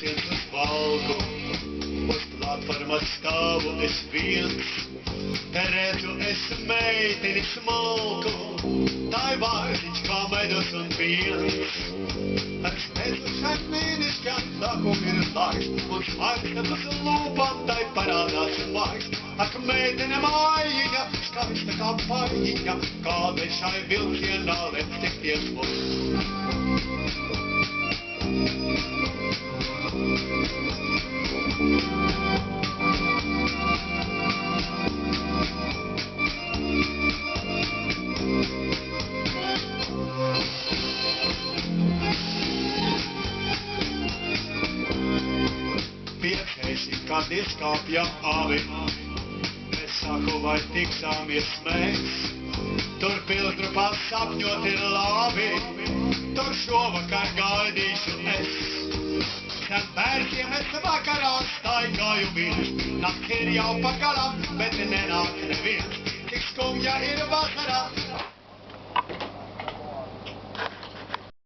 Uz valgu, uz platformas stāvu es viens, te redzu es meiteni smalku, tai vārdiņš kā medus un piens. Es redzu šakmīnišķā sākum ir laiks, un smagstas uz lūpām tai parādās maigs. Ak, meitene mājiņa, skaista kā paiņiņa, kādai šai vilcienā lec tikties mums. Piekreizi, kad izkāpjam avi, es saku, vai tiksāmies mēs. Tur pilsgrupā sapņot ir labi, tur šovakar gaidīšu es. Zem bērkiem es vakarā staigāju viens, nakts ir jau pagalam, bet nenāk neviens. Tik skumja ir vakarā,